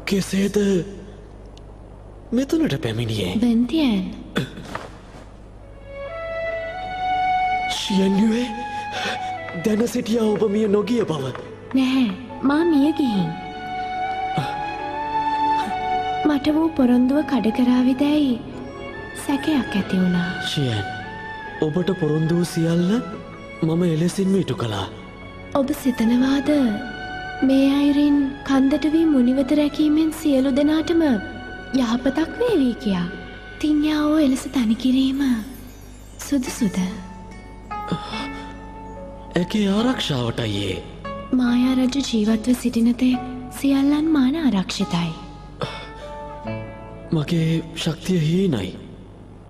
කෙසේද මෙතනට පැමිණියේ? වෙන්තියන්. ෂියන්නුවේ දැන සිටියා ඔබ මිය නොගිය බව. නැහැ, මා මිය ගිහින්. මට වූ පොරොන්දුව කඩ කරාවිදැයි සැකයක් ඇති වුණා. ෂියන්, ඔබට පොරොන්දු වූ සියල්ල මම එලෙසින්ම ඉටු කළා. ඔබ සිතනවාද මේ අයුරින් කන්දට වී මුනිවත රැකීමෙන් සියලු දෙනාටම යහපතක් වේවි කියා? තිඤ්ඤාවෝ එලෙස තනි කිරීම සුදුසුද? ඒකේ ආරක්ෂාවටයි ඒ. මායා රජු ජීවත්ව සිටින තේ සියල්ලන් මාන ආරක්ෂිතයි. මගේ ශක්තිය හීනයි.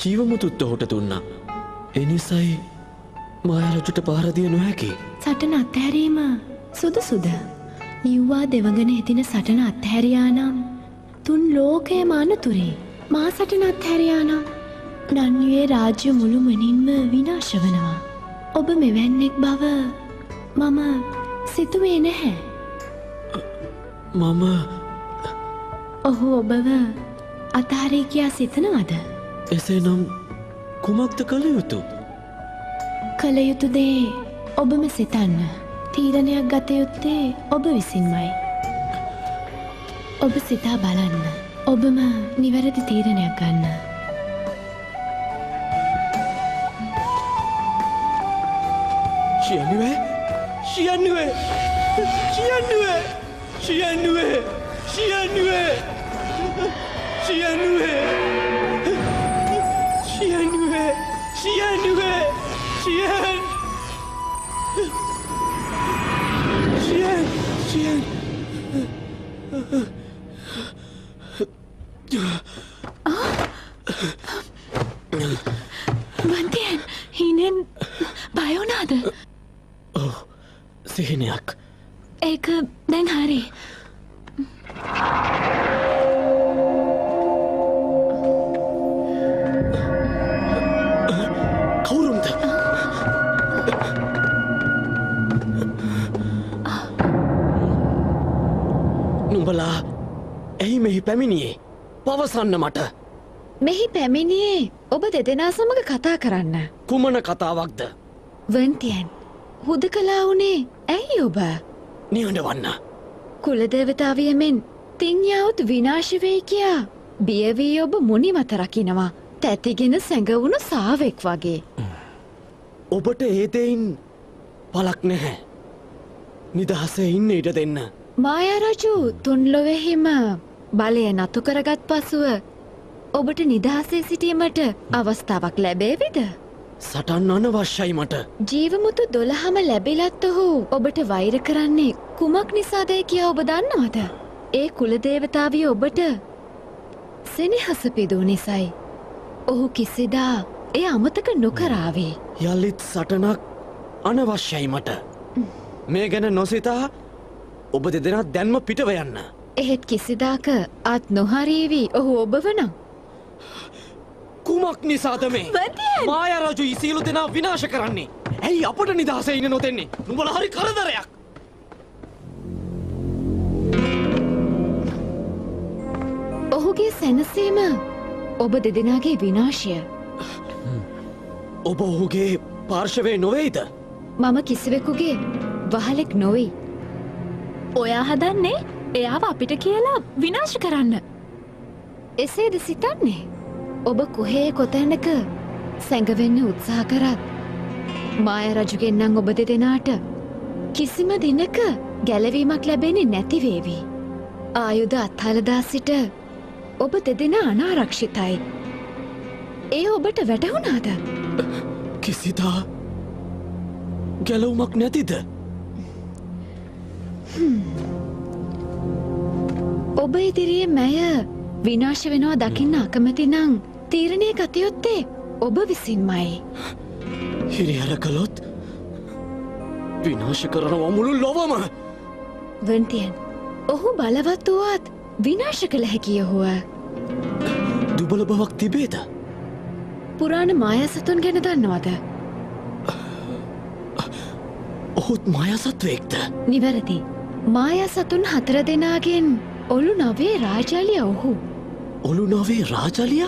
ජීවමුතුත් ඔහුට දුන්නා. එනිසයි මායා රජුට පහර දිය නොහැකි. සටන අත්හැරීම සුදුසුද? නිව්වා දෙවඟන එදින සටන අත්හැරියා නම් තුන් ලෝකයේ මානතුරේ. මා සටන අත්හැරියා නම් නන්වියේ රාජ්‍ය මුළුමනින්ම විනාශ වනවා. ඔබ මෙවැන්නෙක් බව මම සිතුවේ නැහැ. මම ඔහු ඔබව අතහරී කියා සිතනවද? එසේනම් කුමක්ද කළ යුතු? කළ යුතු දේ ඔබම සිතන්න. තීරණයක් ගත යුත්තේ ඔබ විසින්මයි. ඔබ සිතා බලන්න. ඔබම නිවැරදි තීරණයක් ගන්න. ෂියන්නුවේ! ෂියන්නුවේ! ෂියන්නුවේ! ෂියන්නුවේ! ෂියන්නුවේ! ෂියන්නුවේ! ෂියන්නුවේ! ෂියන්නුවේ! ෂියන්! ෂියන්! ෂියන්! වන්තියන් හීනෙන් බය වුණාද? ඔව්, සිහිනයක්. ඒක දැන් හරි. කවුරුන්ද? නුඹලා ඇයි මෙහි පැමිණියේ? පවසන්න මට. මෙහි පැමිණියේ ඔබ දෙදෙනා සමග කතා කරන්න. කුමන කතාවක්ද? වන්තියන් හුදකලා වුණේ ඇයි ඔබ? නිහඬවන්න. කුලදේවතාවියමෙන් තිඤ්ඤාවුත් විනාශ වෙයි කියා බිය වී ඔබ මුනිමත රකින්නවා. තැතිගෙන සැඟවුණු සාවෙක් වගේ. ඔබට ඒ දෙයින් පළක් නැහැ. නිදහසේ ඉන්න ඉඩ දෙන්න. මායා රජු තුන් ලොවෙහිම බලය නතු කරගත් පසුව ඔබට නිදහසේ සිටීමට අවස්ථාවක් ලැබේවිද? සටන් අනවශ්‍යයි මට. ජීවමුතු 12ම ලැබිලත් ඔහු ඔබට වෛර කරන්නේ කුමක් නිසාදයි කියා ඔබ දන්නවද? ඒ කුලදේවතාවිය ඔබට සෙනෙහස පිදූ නිසයි. ඔහු කිසිදා එය අමතක නොකරාවේ. යලිත් සටනක් අනවශ්‍යයි මට. මේ ගැන නොසිතා ඔබ දෙදෙනා දැන්ම පිටව යන්න. එහෙත් කිසිදාක අත් නොහරීවි ඔහු ඔබ වනම්. කුමක් නිසාද මේ? මායා රජු සියලු දෙනා විනාශ කරන්නේ? ඇයි අපට නිදහසේ ඉන්න නොදෙන්නේ? නුඹලා හරි කරදරයක්. ඔහුගේ සැනසීම ඔබ දෙදෙනාගේ විනාශය. ඔබ ඔහුගේ පාර්ශවයේ නොවේද? මම කිසිවෙකුගේ වහලෙක් නොවෙයි. ඔයා හදන්නේ එයාව අපිට කියලා විනාශ කරන්න. එසේද සිතන්නේ? ඔබ කොහේ කොතැනක සැඟවෙන්න උත්සාහ කරත් මායා රජුගෙන් නම් ඔබ දෙදෙනාට කිසිම දිනක ගැලවීමක් ලැබෙන්නේ නැති වේවි. ආයුධ අත්හලදා සිට ඔබ දෙදෙනා අනාරක්ෂිතයි. ඒ ඔබට වැටහුණාද? කිසිදා ගැලවුමක් නැතිද? ඔබ ඉදිරියේ මැය විනාශ වෙනවා දකින්න අකමැති නම් තීරණය ගත යුත්තේ ඔබ විසින්මයි. හිරිහැර කළොත් විනාශ කරනවා මුළු ලොවම. වන්තියන් ඔහු බලවත් වුවත් විනාශ කළ හැකි ඔහුව. දුබල බවක් තිබේද? පුරාණ මායා සතුන් ගැන දන්නවද? ඔහුත් මායා සත්වයෙක්ද? නිවැරදි. මායා සතුන් 4 දෙනාගෙන් ඔලු නවේ රාජාලිය ඔහු. ඔලු නොවේ රාජලිය?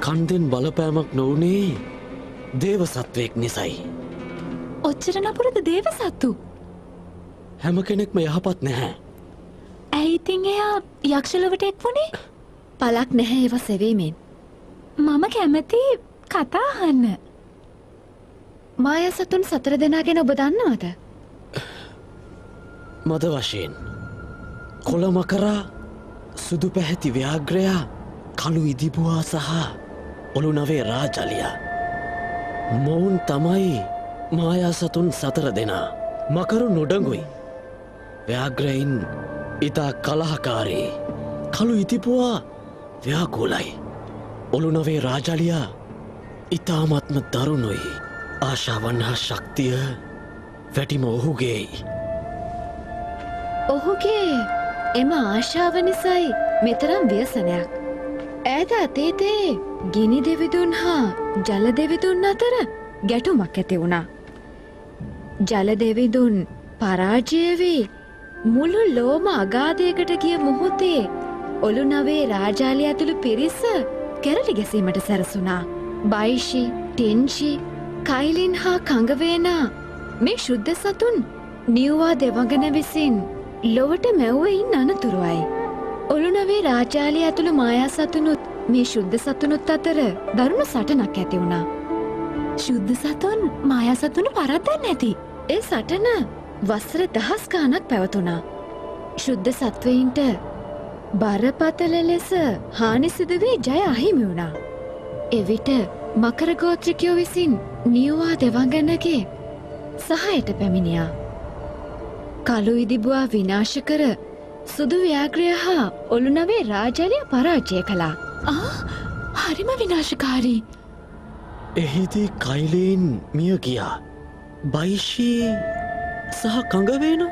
කන්දෙන් බලපෑමක් නොවනේ දේව සත්වයෙක් නිසයි. ඔච්චර නපුරද දේව සත්තු? හැම කෙනෙක්ම යහපත් නැහැ. ඇයිතින් එයා යක්ෂලවට එක් වුණේ? පලක් නැහැ ඒව සෙවීමෙන්. මම කැමති කතාහන්න. මාය සතුන් 4 දෙනා ගැන ඔබ දන්නවද? මද වශයෙන් කොළ මකරා, සුදු පැහැති ව්‍යාග්‍රයා, කළු ඉදිබුවා සහ ඔලු නවේ රාජලිය. මොවුන් තමයි මායා සතුන් 4 දෙනා. මකරු නොඩඟුයි. ව්‍යාග්‍රයින් ඉතා කලහකාරී. කළු ඉතිපුවා ව්‍යාකූලයි. ඔලු නවේ රාජලිය ඉතාමත්ම දරුණුයි. ආශාවන් හා ශක්තිය වැටිම ඔහුගේයි. ඔහුගේ එම ආශාව නිසයි මෙතරම් ව්‍යසනයක්. ඈත අතීතයේ ගිනි දෙවිදුන් හා ජල දෙවිදුන් අතර ගැටුමක් ඇති වුණා. ජල දෙවිදුන් පරාජය වී මුළු ලෝම අගාධයකට ගිය මොහොතේ ඔලු නවේ රාජාලිය ඇතුළු පිරිස කැරලි ගැසීමට සැරසුණා. බයිෂි, ටෙන්ෂි, කයිලින් හා කඟවේනා මේ ශුද්ධ සතුන් නියවා දෙවඟන විසින් ලොවට මැව්වයින් අනතුරුවයි. ඔලු නවේ රාජාලිය ඇතුළු මායා සතුනුත් මේ ශුද්ධ සතුනුත් අතර දරුණු සටනක් ඇති වුණා. ශුද්ධ සතුන් මායා සතුන පරද්දන්න ඇති. ඒ සටන වසර 10 ගානක් පැවතුණා. ශුද්ධ සත්වයින්ට බරපතල ලෙස හානි සිදු වී ජය අහිමි වුණා. එවිට මකර ගෝත්‍රිකයෝ විසින් නියවා දෙවඟනගේ සහයට පැමිණියා. කළු ඉදිබුවා විනාශ කර සුදු ව්‍යාග්‍රය හා ඔලු නවේ රාජලිය පරාජය කළා. හරිම විනාශකාරී. එහිදී කයිලීන් මිය ගියා. බයිෂී සහ කඟවේන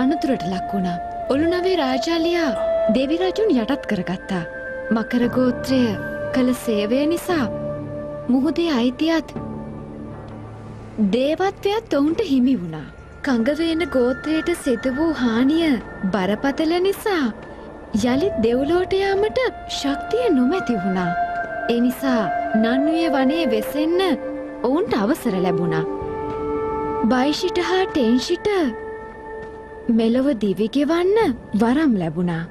අනතුරට ලක් වුණා. ඔලු නවේ රාජාලියා දෙවි රජුන් යටත් කරගත්තා. මකර ගෝත්‍රය කළ සේවය නිසා මුහුදේ අයිතියත් දේවත්වයත් ඔවුන්ට හිමි වුණා. කඟවේන ගෝත්‍රයට සිදු වූ හානිය බරපතල නිසා යළිත් දෙව්ලොවට යාමට ශක්තිය නොමැති වුණා. ඒ නිසා නන්විය වනයේ වෙසෙන්න ඔවුන්ට අවසර ලැබුණා. බයිෂිට හා ටෙන්ෂිට මෙලොව දිවිගෙවන්න වරම් ලැබුණා.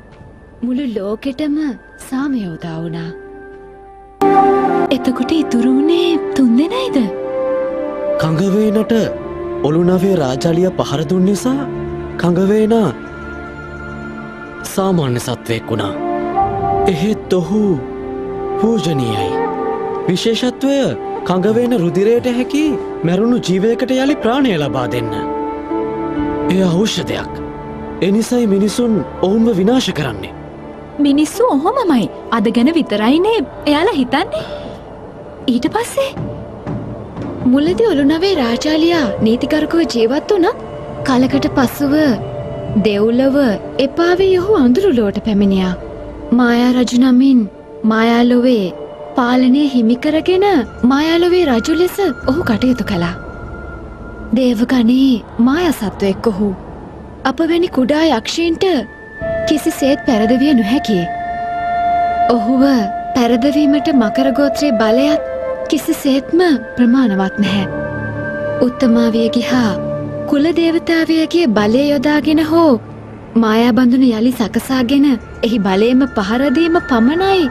මුළු ලෝකෙටම සාමය උදා වුණා. එතකොට ඉතුරු වුණේ 3 දෙනයිද? කඟවේනට ඔලු නවේ රාජලිය පහර දුන් නිසා කඟවේනා සාමාන්‍ය සත්වයෙක් වුණා. එහෙත් ඔහු පූජනීයයි. විශේෂත්වය කඟවේන රුධිරයට හැකි මැරුණු ජීවයකට යළි ප්‍රාණය ලබා දෙන්න. එය ඖෂධයක්. එනිසයි මිනිසුන් ඔවුන්ව විනාශ කරන්නේ. මිනිස්සු ඔහොමමයි. අද ගැන විතරයිනේ එයාලා හිතන්නේ. ඊට පස්සේ මුලදී ඔලු නවේ රාජාලියා නීතිකරුකව ජීවත් වුණත් කලකට පසුව දෙව්ලොව එපා වී ඔහු අඳුරුලොවට පැමිණියා. මායා රජු නමින් මායාලොවේ පාලනය හිමි කරගෙන මායාලොවේ රජු ලෙස ඔහු කටයුතු කළා. දේවගණයේ මායා සත්වයෙක් ඔහු. අප වැනි කුඩා යක්ෂයින්ට කිසිසේත් පැරදවිය නොහැකියි. ඔහුව පැරදවීමට මකර ගෝත්‍රයේ බලයත් කිසිසේත්ම ප්‍රමාණවත් නැහැ. උත්තමාවියගේ හා කුල දේවතාවියගේ බලය යොදාගෙන හෝ මායා බඳුන යලි සකසාගෙන එහි බලයම පහරදීම පමණයි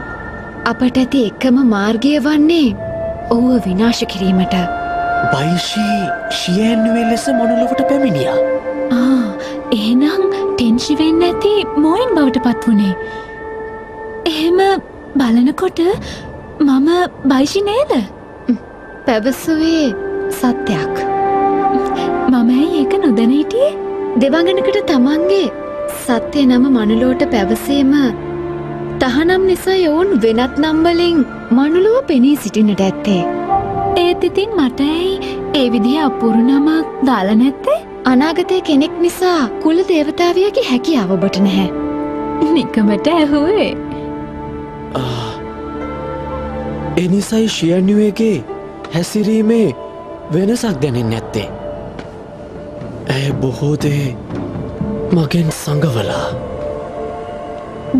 අපට ඇති එකම මාර්ගය වන්නේ ඔහුව විනාශ කිරීමට. බයිෂී ශියන්නුවේ ලෙස මොනලොවට පැමිණියා. එහෙනම් ටෙන්ෂි වෙන්න ඇති මොයින් බවට පත් වුණේ. එහෙම බලනකොට මම බයිෂි නේද? පැවසුවේ සත්‍යයක්. මම ඇයි ඒක නොදැන හිටියේ? දෙවඟනකට තමන්ගේ සත්‍ය නම මනුලොවට පැවසීම තහනම් නිසා ඔවුන් වෙනත් නම් වලින් මනුලොව පෙනී සිටින්නට ඇත්තේ. ඒත් ඉතින් මට ඇයි ඒ විදිහේ අපූර්ව නමක් දාලා නැත්තේ? අනාගතයේ කෙනෙක් නිසා කුල දේවතාවියගේ හැකියාව ඔබට නැහැ. නිකමට ඇහුවේ. එනිසයි ශියන්නුවේගේ හැසිරීමේ වෙනසක් දැනෙන්නේ නැත්තේ. බොහෝ දේ මගෙන් සඟවලා.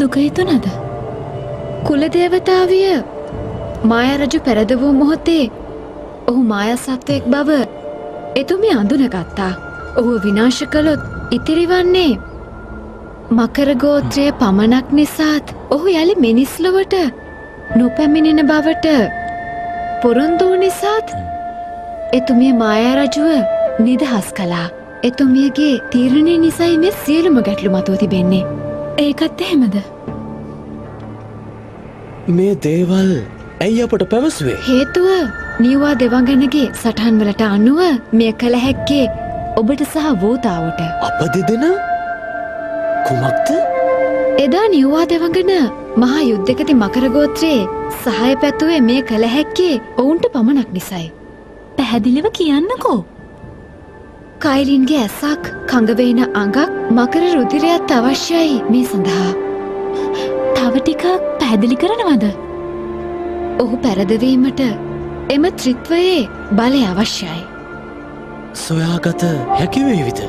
දුක හිතුණද? කුලදේවතාවිය මායා රජු පෙරද වූ මොහොතේ ඔහු මායා සත්වයෙක් බව එතුමිය අඳුනගත්තා. ඔහු විනාශ කළොත් ඉතිරි වන්නේ මකර ගෝත්‍රයේ පමණක් නිසාත් ඔහු යලි මිනිස් ලොවට නොපැමිණෙන බවට පොරොන්දු වූ නිසාත් එතුමිය මායා රජුව නිදහස් කළා. එතුමියගේ තීරණය නිසයි මේ සියලුම ගැටලු මතුව තිබෙන්නේ. ඒකත් එහෙමද? මේ දේවල් ඇයි අපට පැවසුවේ? හේතුව නියවා දෙවඟනගේ සටහන්වලට අනුව මෙය කළ හැක්කේ ඔබට සහ වෝතාවට. අප දෙදෙන කුමක්ද? එදා නියවා දෙවඟන මහා යුද්ධකති මකර ගෝත්‍රයේ සහාය පැතුවේ මේ කළ හැක්කේ ඔවුන්ට පමණක් නිසයි. පැහැදිලිව කියන්නකෝ. කයිලින්ගේ ඇසක් කඟවෙන අඟක් මකර රුධිරයත් අවශ්‍යයි මේ සඳහා. තව ටිකක් පැහැදිලි කරනවද? ඔහු පැරදවීමට එම ත්‍රිත්වයේ බලය අවශ්‍යයි. සොයාගත හැකිවේවිද?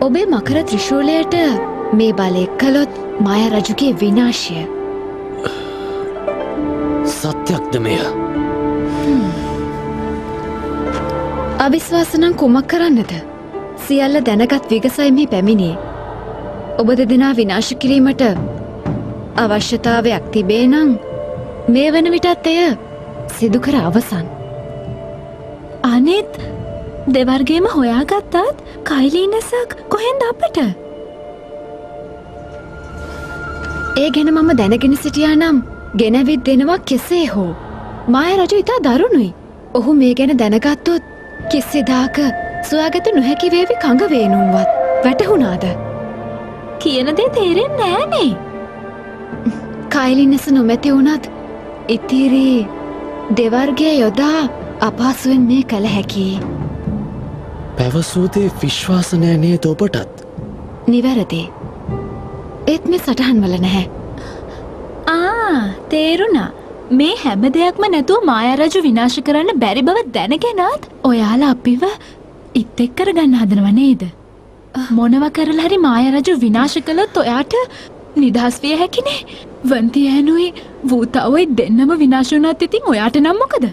ඔබේ මකර ත්‍රිශූලයට මේ බලය කළොත් මායා රජුගේ විනාශය. සත්‍යක්ද මෙය? අවිශ්වාසනම් කුමක් කරන්නද? සියල්ල දැනගත් විගසයි මේ පැමිණේ. ඔබ දෙදෙනා විනාශ කිරීමට අවශ්‍යතාවයක් තිබේ නම් මේ වන විටත් එය සිදු කර අවසන්. අනෙත් දෙවර්ගේම හොයාගත්තත් කයිලීනසක් කොහෙන්ද අපට? ඒ ගැන මම දැනගෙන සිටියා නම් ගෙනවිත් දෙනවා කෙසේ හෝ. මායා රජු ඉතා දරුණුයි. ඔහු මේ ගැන දැනගත්තොත් කිසිදාක සොයාගත නොහැකි වේවි කඟ වේනුම්වත්. වැටහුණාද? කියන දේ තේරෙන්නේ නෑනේ. කයිලිනස නොමැති වුණත් ඉතිරි දෙවර්ගය යොදා අපහසුවෙන් මේ කළ හැකි. පැවසූදේ විශ්වාසනය නේද ඔබටත්? නිවැරදි. ඒත් මේ සටහන් වල නැහැ. තේරුණා. මේ හැම දෙයක්ම නැතුව මායා රජු විනාශ කරන්න බැරි බව දැනගෙනත් ඔයාලා අපිව ඉත් එක් කරගන්න හදනව නේද? මොනව කරලා හරි මායා රජු විනාශ කළොත් ඔයාට නිදහස් විය හැකිනේ. වන්තියනුයි වූතාවයි දෙන්නම විනාශ වුණත් ඉතින් ඔයාට නම් මොකද?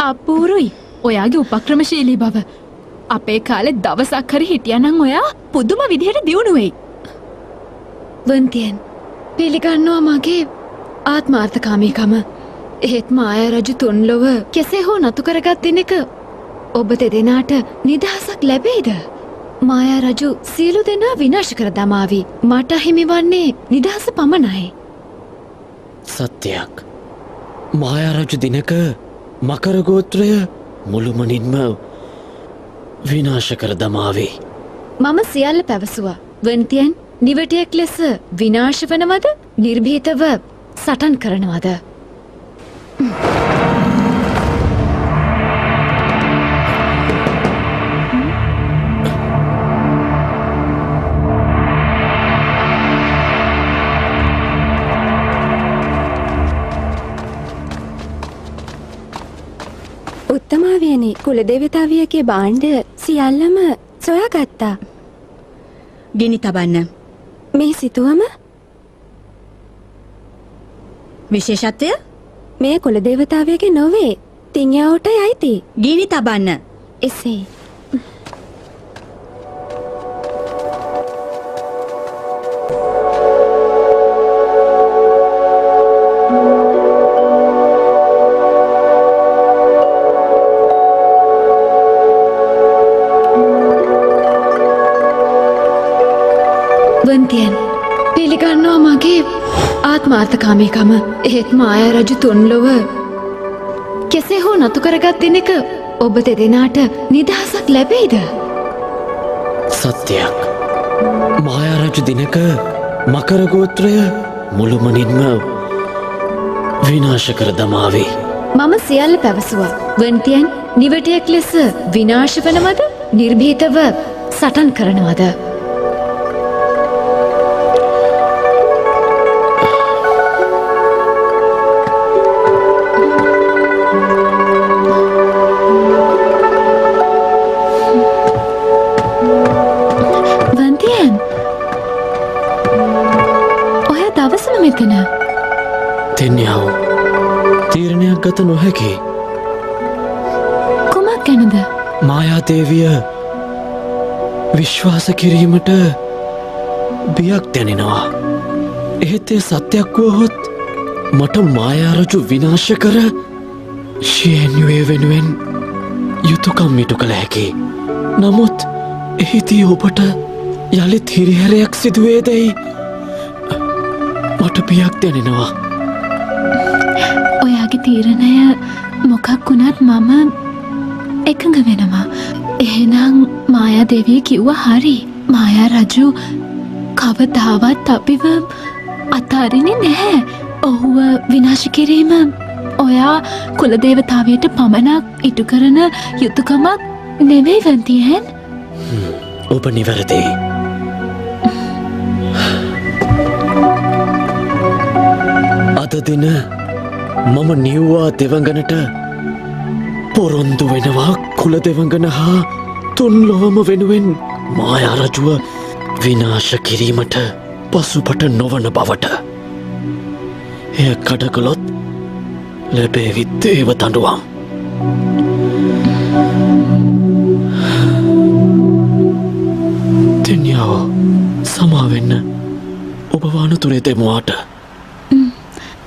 අපූරුයි ඔයාගේ උපක්‍රමශීලී බව. අපේ කාලේ දවසක් හරි හිටියනම් ඔයා පුදුම විදිහට දියුණු වෙයි. වන්තියන් පිළිගන්නවා මගේ ආත්මාර්ථකාමීකම. එහෙත් මායා රජු තුන්ලොව කෙසේ හෝ නතු කරගත් දිනක ඔබ දෙදෙනාට නිදහසක් ලැබෙයිද? මායා රජු සියලු දෙනා විනාශ කර දමාවි. මට හිමි වන්නේ නිදහස පමණයි. සත්‍යයක්. මායා රජු දිනක මකර ගෝත්‍රය මුළුමනින්ම විනාශ කර දමාවේ. මම සියල්ල පැවසුවා. වන්තියන් නිවටයෙක් ලෙස විනාශ වනවද? නිර්භීතව සටන් කරනවද? උත්තමාවියනි, කුලදේවතාවියගේ භාණ්ඩ සියල්ලම සොයාගත්තා. ගිනි තබන්න. මේ සිතුවම විශේෂත්වය? මේ කුලදේවතාවියගේ නොවේ. තිංයාවට යයිති. ගිනි තබන්න. එසේ. වන්තියන් පිළිගන්නවා මගේ ආත්මාර්ථකාමීකම. එහෙත් මායා රජු තුන්ලොව කෙසේ හෝ නතු කරගත් දිනක ඔබ දෙදෙනාට නිදහසක් ලැබෙයිද? සත්‍යයක්. මායා රජු දිනක මකර ගෝත්‍රය මුළුමනින්ම විනාශ කර දමාවේ. මම සියල්ල පැවසුවා. වන්තියන් නිවටයෙක් ලෙස විනාශ වනවද? නිර්භීතව සටන් කරනවද? දවසම මෙතන. තෙන්යාව තීරණයක් ගත නොහැකි. කුමක් ගැනද? මායාදේවිය විශ්වාස කිරීමට බියක් දැනෙනවා. එහෙත් ඒ සත්‍යයක් වුවහොත් මට මායාරජු විනාශ කර ශයන්වේ වෙනුවෙන් යුතුකම් ඉටු කළ හැකි. නමුත් එහිදී ඔබට යළිත් හිරිහැරයක් සිදුවේදැයි මට බියක් දැනෙනවා. ඔයාගේ තීරණය මොකක් වුණත් මම එකඟ වෙනවා. එහෙනම් මායාදේවිය කිව්ව හරි. මායා රජු කවදාවත් අපිව අතාරින්නේ නැහැ. ඔහුව විනාශ කිරීම ඔයා කුලදේවතාවයට පමණක් ඉටු කරන යුතුකමක් නෙවෙයි වන්තියෙන්. ඔබ නිවැරදි. අද දින මම නිව්වා දෙවඟනට පොරොන්දු වෙනවා කුල දෙවඟන හා තුන් ලොවම වෙනුවෙන් මායාරජුව විනාශ කිරීමට පසුපට නොවන බවට. එය කඩකළොත් ලැබේවිත් ඒව තඩුවම්. තෙන්යාව සමාවෙන්න ඔබ වානතුරේ දෙමුවාට.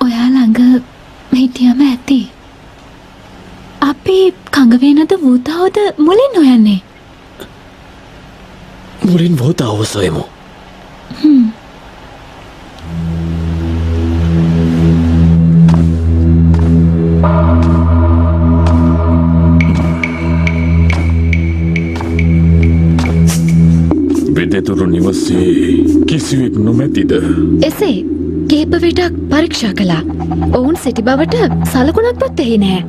ඔයා ළඟ හිටියම ඇති. අපි කඟවේනද වූතාවද මුලින් නොයන්නේ? මුලින් වූතාව සොයමු. වෙදෙතුරු නිවසේ කිසිවෙක් නොමැතිද? එසේ කීප විටක් පරීක්ෂා කළා. ඔවුන් සිටි බවට සලකුණක්වත් එහි නෑ.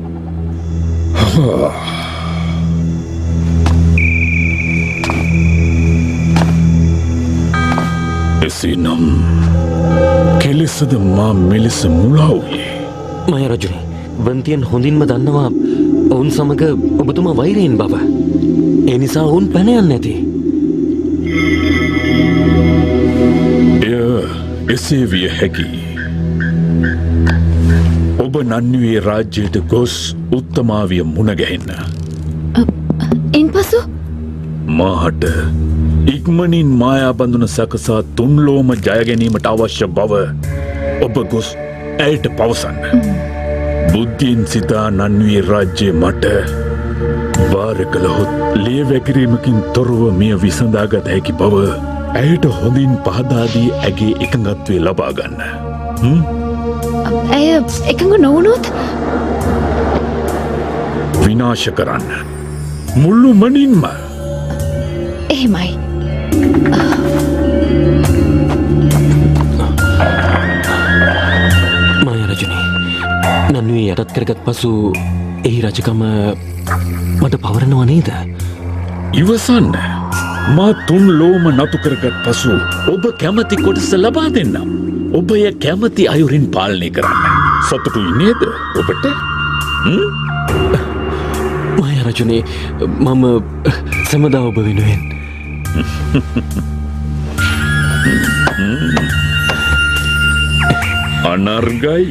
එසේනම් කෙලෙසද මා මෙලෙස මුලා වූයේ? මායාරජුනි, වන්තියන් හොඳින්ම දන්නවා ඔවුන් සමග ඔබතුමා වෛරයෙන් බව. ඒ නිසා ඔවුන් පැන යන්නේ නැති. එසේ විය හැකි. ඔබ නන්නුවේ රාජ්‍යයට ගොස් උත්තමාවිය මුණගැහෙන්න. ඉන්පසු මාහට ඉක්මනින් මායා බඳුන සකසා තුන්ලෝම ජයගැනීමට අවශ්‍ය බව ඔබ ගොස් ඇයට පවසන්න. බුද්ධියෙන් සිතා නන්නුවේ රාජ්‍යය මට වාර කළහොත් ලේ වැකිරීමකින් තොරව මෙය විසඳාගත හැකි බව ඇයට හොඳින් පහදාදී ඇගේ එකඟත්වය ලබාගන්න. ඇය එකඟ නොවුණොත් විනාශ කරන්න. මුල්ලු මනින්ම. එහෙමයි. මායාරජුනි, නන්නුවේ යටත් කරගත් පසු එහි රජකම මට පවරනවා නේද? ඉවසන්න. මා තුන් ලෝම නතු කරගත් පසු ඔබ කැමති කොටස ලබා දෙන්නම්. ඔබ එය කැමති අයුරින් පාලනය කරන්න. සතුටුයි නේද ඔබට? මායාරජුනි, මම සැමදා ඔබ වෙනුවෙන් අනර්ගයි.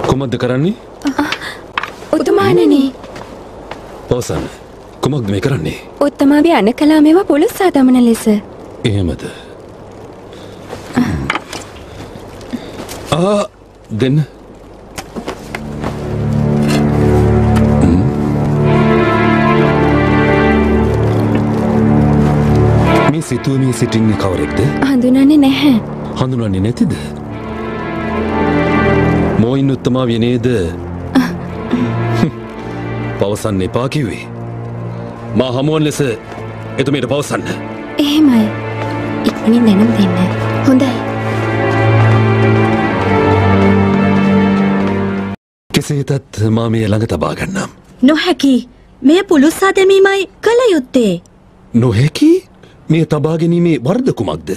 කුමක්ද කරන්නේ? උතුමාණනි. පවසන්න. කුමක්ද මේ කරන්නේ? උත්තමාවිය අන කලා මේවා පොලොස්සා දමන ලෙස. එහෙමද? දෙන්න. මේ සිතුවමේ සිටින්නේ කවරෙක්ද? හඳුනන්නේ නැහැ. හඳුනන්නේ නැතිද? මෝයින් උත්තමාවිය නේද? පවසන්න එපා කිව්වේ. මා හමුවන් ලෙස එතුමියට පවසන්න. එහෙමයි. ඉක්මනින් දැනුම් දෙන්න. හොඳයි. කෙසේතත් මා මේ ළඟ තබා ගන්නම්. නොහැකි. මෙය පුළුස්සා දැමීමයි කළ යුත්තේ. නොහැකි? මේ තබා ගැනීමේ වරද කුමක්ද?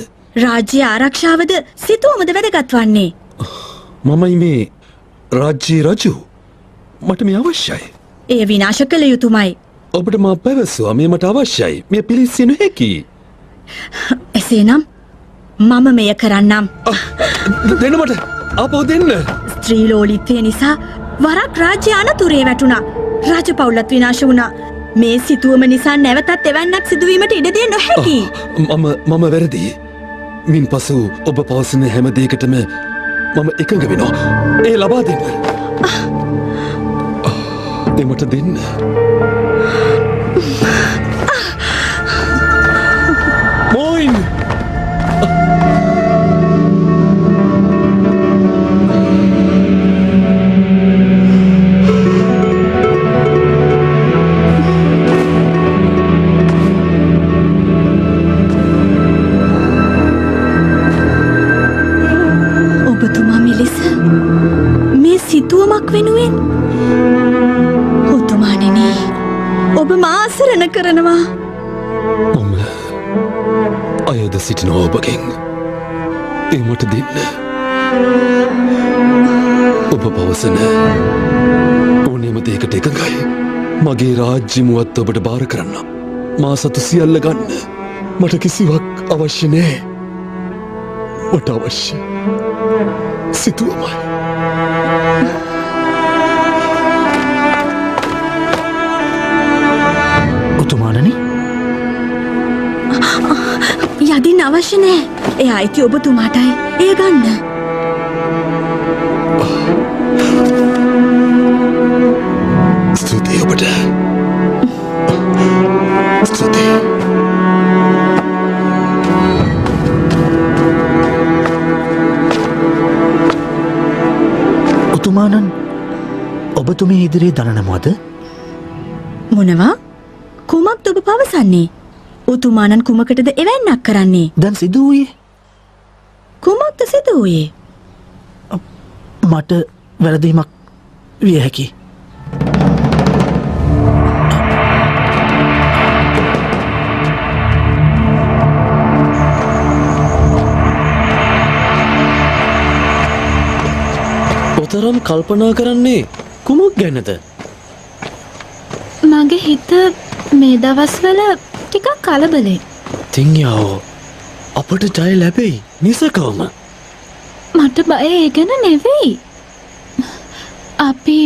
රාජ්‍ය ආරක්ෂාවද සිතුවමද වැදගත් වන්නේ? මමයි මේ රාජ්‍යයේ රජු. මට මේ අවශ්‍යයි. එය විනාශ කළ යුතුමයි. ඔබට මා පැවසුවා මේ මට අවශ්‍යයි. මේ පිළිසිය නොහැකි. එසේනම් මම මෙය කරන්නම්. දෙන්න මට. ආපහු දෙන්න. ස්ත්‍රීලෝලිත්වය නිසා වරක් රාජ්‍ය අනතුරේ වැටුණා. රාජපෞලත් විනාශ වුණා. මේ සිතුවම නිසා නැවතත් එවන්නක් සිදුවීමට ඉඩ දිය නොහැකි. මම වැරදි. මින් පසු ඔබ පවසන හැම දෙයකටම මම එකඟ වෙනවා. ඒ ලබා දෙන්න. එමට දෙන්න. මොයින් ඔබතුමා මෙලෙස මේ සිතුවමක් වෙනුවෙන් ඔතුමානෙනි ඔබ මා අසරණ කරනවා. මම අයද සිටින ඔබගෙන් එමට දෙන්න. ඔබ පවසන ඕනෑම දෙයකට එකඟයි. මගේ රාජ්‍යමුවත් ඔබට භාර කරන්න. මා සතු සියල්ල ගන්න. මට කිසිවක් අවශ්‍ය නෑ. මට අවශ්‍ය සිතුවමයි. ඔතුමානනි යදින් අවශ්‍ය නෑ. එය අයිති ඔබතුමාටයි. එය ගන්න. ස්තුතියි ඔබට. ස්තුතියි. ඔතුමානන් ඔබතුමේ ඉදිරියේ දනනමවද? මොනවා? කුමක්ද ඔබ පවසන්නේ? උතුමානන් කුමකටද එවැන්නක් කරන්නේ? දැන් සිදු වූයේ කුමක්ද සිදු වූයේ? මට වැරදීමක් විය හැකි. ඔතරම් කල්පනා කරන්නේ කුමක් ගැනද? මගේ හිත මේ දවස්වල ටිකක් කලබලේ. තිංයාවෝ අපට ජය ලැබෙයි නිසකවම. මට බය ඒ ගැන නෙවෙයි. අපි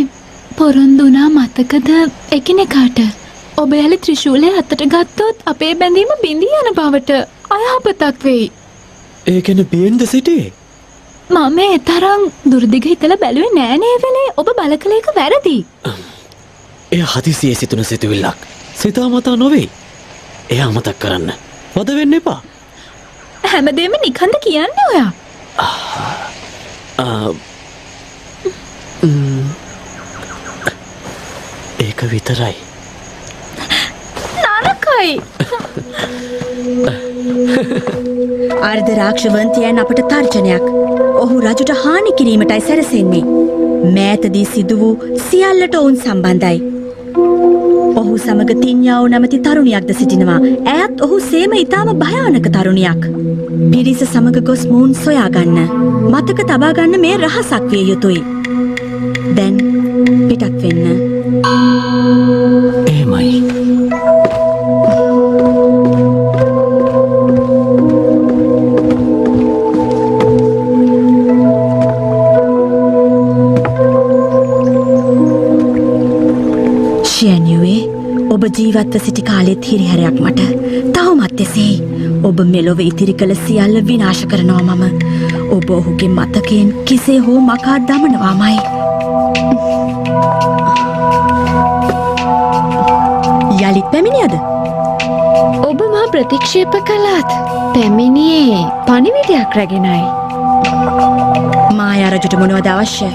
පොරොන්දුනා මතකද එකිනෙකාට ඔබ යාලි ත්‍රිශූලය අතට ගත්තොත් අපේ බැඳීම බිඳී යන බවට අයහපතක් වෙයි. ඒ ගැන බියෙන්ද සිටියේ? මම ඒ තරම් දුර්දිග හිතලා බැලුවේ නෑ නේ වෙලේ. ඔබ බල කළ එක වැරදි. එය හදිසියේ සිතුන සිතුවිල්ලක්. සිතාමතා නොවේ. එය අමතක් කරන්න. වද වෙන්න එපා. හැමදේම නිකන්ද කියන්නේ ඔයා? ඒක විතරයි. නරකයි. අර්ධ රාක්ෂවන්තයන් අපට තර්ජනයක්. ඔහු රජුට හානි කිරීමටයි සැරසෙන්නේ. මෑතදී සිදු වූ සියල්ලට ඔවුන් සම්බන්ධයි. ඔහු සමග තිඤ්ඤාවෝ නැමැති තරුණියක්ද සිටිනවා. ඇයත් ඔහු සේම ඊටාම භයානක තරුණියක්. පිරිස සමග ගොස් මොවුන් සොයාගන්න. මතක තබා ගන්න මේ රහසක් විය යුතුයි. දැන් පිටත් වෙන්න. එහෙමයි. ඔබ ජීවත්ව සිටි කාලෙත් හිරිහැරයක් මට තවමත් එසේයි. ඔබ මෙලොව ඉතිරි කළ සියල්ල විනාශ කරනවා මම. ඔබ ඔහුගේ මතකයෙන් කෙසේ හෝ මකා දමනවාමයි. යළිත් පැමිණියද? ඔබ මා ප්‍රතික්ෂේප කළත් පැමිණියේ පණිවිඩයක් රැගෙනයි. මායා රජුට මොනවද අවශ්‍ය?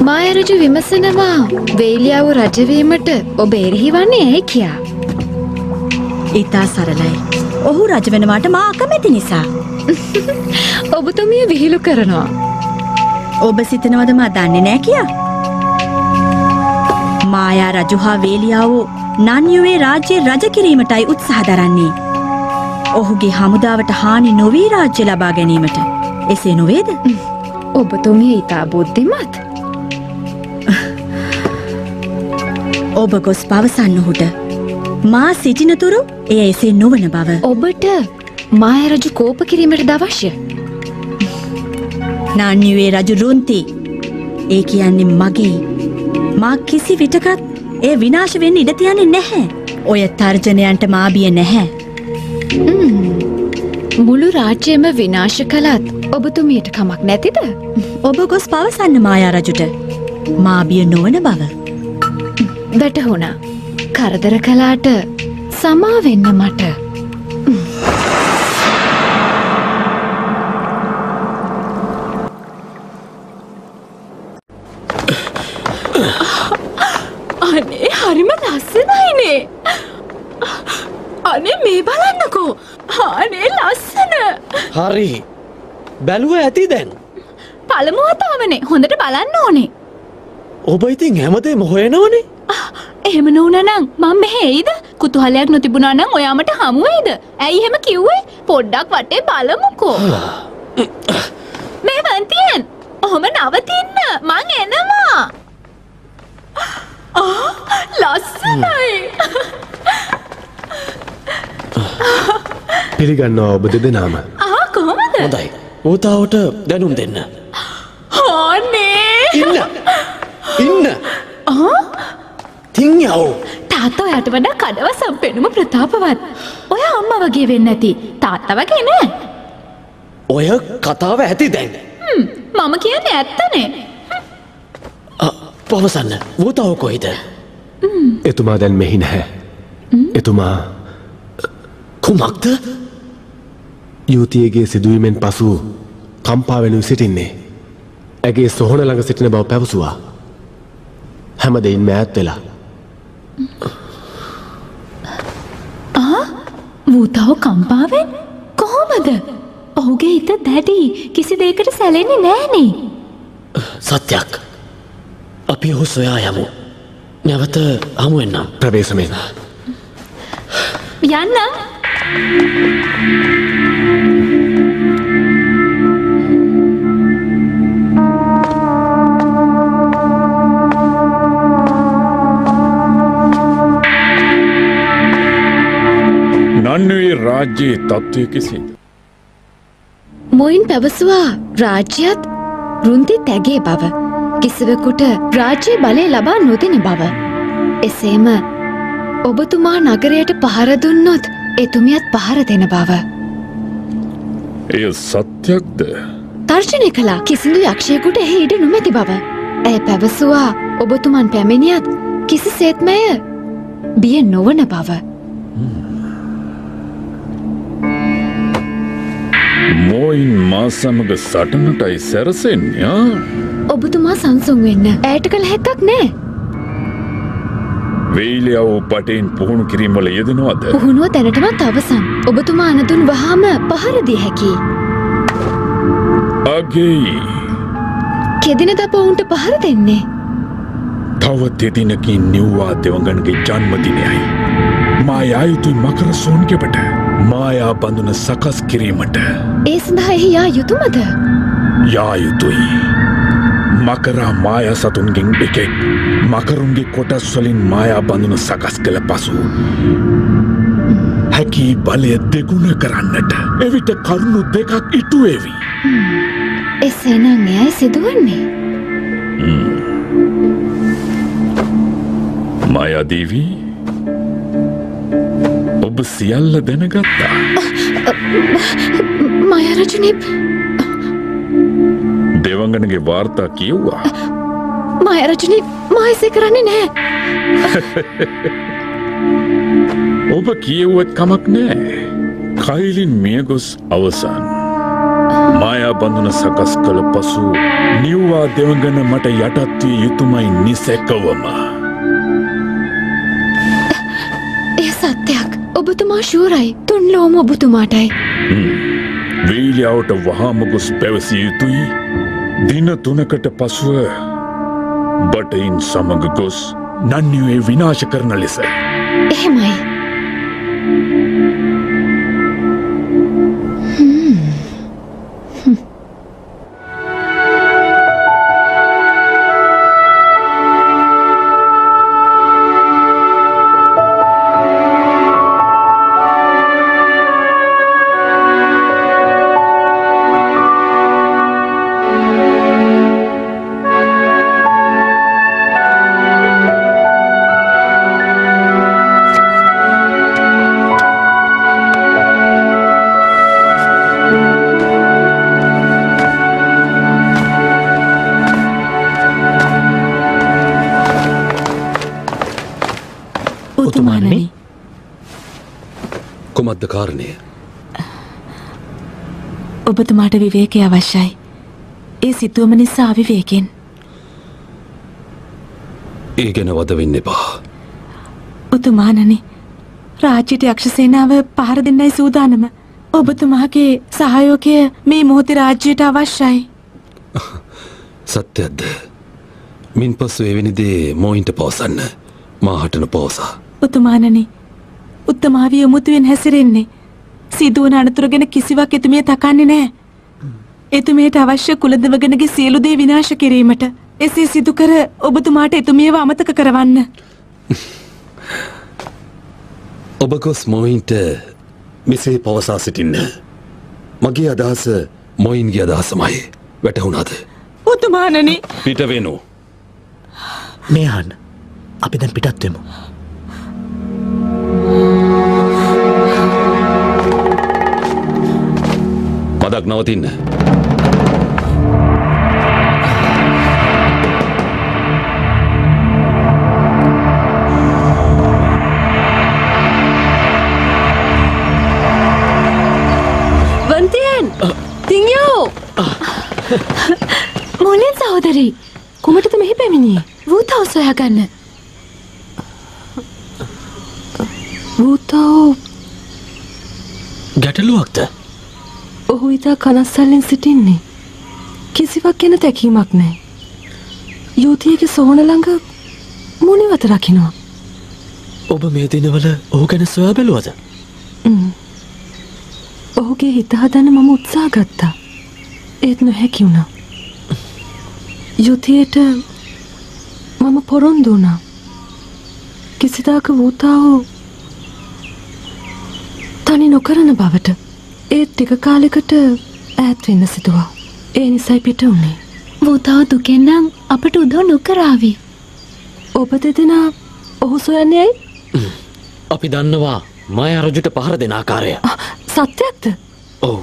මායා රජු විමසනවා වේලියාව රජවීමට ඔබ එරෙහි වන්නේ ඇයි කියා. ඊතා සරලයි. ඔහු රජ වෙනවාට මා අකමැති නිසා. ඔබතුමිය විහිළු කරනවා. ඔබ සිතනවද මා දන්නේ නැහැ කියා? මායා රජු හා වේලියාව නන්යුවේ රාජ්‍යයේ රජ කිරීමටයි උත්සාහ දරන්නේ. ඔහුගේ හමුදාවට හානි නොවී රාජ්‍ය ලබා ගැනීමට. එසේ නොවේද? ඔබතුමිය ඉතා බුද්ධිමත්. ඔබ ගොස් පවසන්න ඔහුට මා සිටිනතුරු එය එසේ නොවන බව. ඔබට මාය රජු කෝප කිරීමට අවශ්‍ය. නාන්‍යුවේ රජු රුන්ති. ඒ කියන්නේ මගේ. මා කිසි විටකත් ඒ විනාශ වෙන්න ඉඩ තියන්නේ නැහැ. ඔය තර්ජනයන්ට මා බිය නැහැ. මුළු රාජ්‍යයම විනාශ කළත් ඔබතුමියට කමක් නැතිද? ඔබ ගොස් පවසන්න මායා රජුට මා බිය නොවන බව. වැටහුණා. කරදර කළාට සමා වෙන්න මට. අනේ හරිම ලස්සනයිනේ. අනේ මේ බලන්නකෝ. අනේ ලස්සන. හරි. බැලුව ඇති දැන්. පළමු වතාවනේ. හොඳට බලන්න ඕනේ. ඔබ ඉතින් හැමදේම හොයනවනේ. එහෙම නෝනනම් මම මෙහෙ එයිද? කුතුහලයක් නොතිබුණා නම් ඔයාමට හමු වෙයිද? ඇයි එහෙම කිව්වේ? පොඩ්ඩක් වටේ බලමුකෝ. මේ වන්තියන්. ඔහොම නවතින්න. මං එනවා. ලස්සනයි. පිළිගන්නවා ඔබ දෙදෙනාම. කොහොමද? හොඳයි. ඌතාවට දැනුම් දෙන්න. අනේ. ඉන්න. තින් යව්. තාත්තා ඔයාට වඩා කඩවසම් පෙනුම ප්‍රතාපවත්. ඔයා අම්මා වගේ වෙන්න ඇති. තාත්තා වගේ නෑ. ඔය කතාව ඇති දැන්. මම කියන්නේ ඇත්තනේ. පවසන්න. ඌතාව කොයිද? එතුමා දැන් මෙහි නැහැ. එතුමා කුමක්ද? යුවතියගේ සිදුවීමෙන් පසු කම්පා වෙනු සිටින්නේ. ඇගේ සොහොන ළඟ සිටින බව පැවසුවා. හැම දෙයින්ම ඈත් වෙලා. වූතාව කම්පාවෙන්? කොහොමද? ඔහුගේ හිත දැඩි. කිසි දෙයකට සැලෙන්නේ නෑනේ. සත්‍යයක්. අපි ඔහු සොයා යමු. නැවත හමු වෙන්නම්. ප්‍රවේශමෙන්. යන්න. නන්නුවේ රාජ්‍යයේ තත්ත්වය කෙසේද? මොයින් පැවසුවා රාජ්‍යයත් රුන්තිත් ඇගේ බව. කිසිවෙකුට රාජ්‍යයේ බලය ලබා නොදෙන බව. එසේම ඔබතුමා නගරයට පහර දුන්නොත් එතුමියත් පහර දෙන බව. එය සත්‍යක්ද? තර්ජනය කළා. කිසිදු යක්ෂයෙකුට එහි ඉඩ නොමැති බව. ඇය පැවසුවා ඔබතුමන් පැමිණියත් කිසිසේත්ම එය බිය නොවන බව. මොයින් මා සමග සටනටයි සැරසෙන්නේ. ඔබතුමා සංසුන් වෙන්න. ඇයට කළ හැක්කක් නෑ. වේලියාව පටෙන් පුහුණු කිරීම වල යෙදෙනවද? පුහුණුව දැනටමත් අවසන්. ඔබතුමා අනතුන් වහාම පහර දිය හැකියි. අගේ කෙදිනද අප ඔවුන්ට පහර දෙන්නේ? තව දෙදිනකින් නිව්වා දෙවඟන්ගේ ජන්මදිනයයි. මා යා යුතුයි මකර සෝන්ගෙබට. මායා බඳුන සකස් කිරීමට. ඒ සඳහා එහි යා යුතුමද? යා යුතුයි. මකරා මායා සතුන්ගෙන් එකෙක් මකරුන්ගේ කොටස් වලින් මායා බඳුන සකස් කළ පසු හැකි බලය දෙගුණ කරන්නට එවිට කරුණු දෙකක් ඉටු වෙවි. එසේනම් එයයි සිදුවන්නේ. මායා දේවී, ඔබ සියල්ල දැනගත්තා. මායා රජුනි, දෙවඟනගේ වාර්තා කියව්වා. මායා රජුනි, මා එසේ කරන්නේ නැහැ. ඔබ කියවුවත් කමක් නෑ. කයිලින් මියගොස් අවසන්. මායා බඳුන සකස් කළ පසු නිව්වා දෙවඟන මට යටත් විය යුතුමයි නිසැකවම. ඒ සත්‍යයක්. ඔබතුමා ශූරයි. තුන් ලෝම ඔබතුමාටයි. වේලියාවට වහාම ගොස් පැවසිය යුතුයි. දින 3කට පසුව බටයින් සමග ගොස් නන්නිවේ විනාශ කරන ලෙස. එහෙමයි. කුමක්ද කාරණය? ඔබතුමාට විවේකය අවශ්‍යයි. ඒ සිතුවම නිසා අවිවේකෙන්. ඒ ගැන වද වෙන්න එපා. ඔතුමානනි, රාජ්‍යයට යක්ෂ සේනාව පහර දෙන්නයි සූදානම. ඔබතුමාගේ සහයෝගය මේ මොහොතේ රාජ්‍යයට අවශ්‍යයි. සත්‍යයක්ද? මින්පසු එවැනි දේ මොයින්ට පවසන්න. මාහටන පවසා. ඔතුමානනි, උත්තමාවිය උමුතුවෙන් හැසිරෙන්නේ. සිදුවන අනතුරු ගැන කිසිවක් එතුමිය තකන්නේ නැහැ. එතුමියට අවශ්‍ය කුලදෙවගණගේ සියලු දේ විනාශ කිරීමට. එසේ සිදු කර ඔබතුමාට එතුමියව අමතක කරවන්න. ඔබ ගොස් මොයින්ට මෙසේ පවසා සිටින්න. මගේ අදහස මොයින්ගේ අදහසමයි. වැටහුණාද? ඔතුමානනි, පිට වෙනු. මේ අහන්න. අපි දැන් පිටත් වෙමු. මදක් නවතින්න. වන්තියන්! තිංයෝ! මොලෙන් සහෝදරී, කුමටද මෙහි පැමිණියේ? වූතාව සොයාගන්න. වූතාව ගැටලුවක්ද? ඔහු ඉතා කනස්සල්ලෙන් සිටින්නේ. කිසිවක් ගැන තැකීමක් නැහැ. යුවතියගේ සොහොන ළඟ මුනිවත රකින්නවා. ඔබ මේ දිනවල ඔහු ගැන සොයා බැලුවද? ඔහුගේ හිත හදන්න මම උත්සාහ ගත්තා. ඒත් නොහැකි වුණා. යුවතියට මම පොරොන්දු වුණා. කිසිදාක වූතාව තනි නොකරන බවට. ඒත් ටික කාලෙකට ඈත් වෙන්න සිදුවා. ඒ නිසයි පිට වුණේ. වූතාව දුකෙන් නම් අපට උදව් නොකරාවි. ඔබ දෙදෙනා ඔහු සොයන්නේ ඇයි? අපි දන්නවා මායා රජුට පහර දෙන ආකාරය. සත්‍යයක්ද? ඔව්.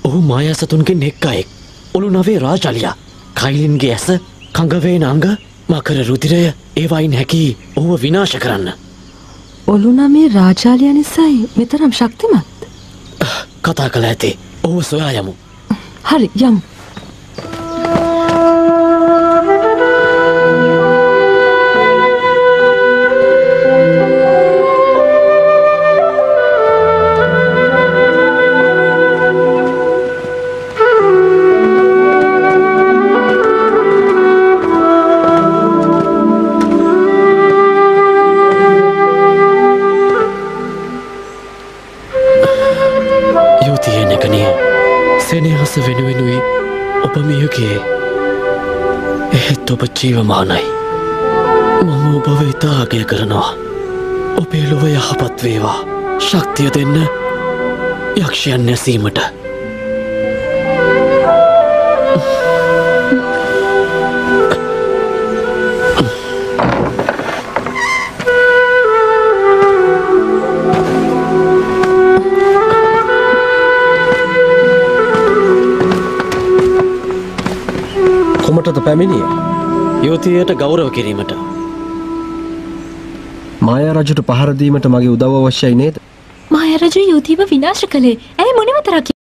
ඔහු මායා සතුන්ගෙන් එක් අයෙක්. ඔළුනවේ රාජාලියා. කයිලින්ගේ ඇස, කඟවේ නංග, මකර රුධිරය ඒවයින් හැකි ඔහුව විනාශ කරන්න. ඔළුනමේ රාජාලියා නිසයි මෙතරම් ශක්තිමත්. කතා කළ ඇති. ඔහු සොයා යමු. හරි, යමු. සෙනෙහස වෙනුවෙනුයි ඔබ මියගේ. එහෙත් ඔබ ජීවමානයි. මම ඔබව ඉතා අගය කරනවා. ඔබේ ලොව යහපත් වේවා. ශක්තිය දෙන්න යක්ෂයන් නැසීමට. කොමටද පැමිණියේ? යුවතියට ගෞරව කිරීමට. මායා රජුට පහර දීමට මගේ උදව්ව අවශ්‍යයි නේද? මායා රජු යුවතියව විනාශ කළේ. ඇයි මොනවත රකින්නේ?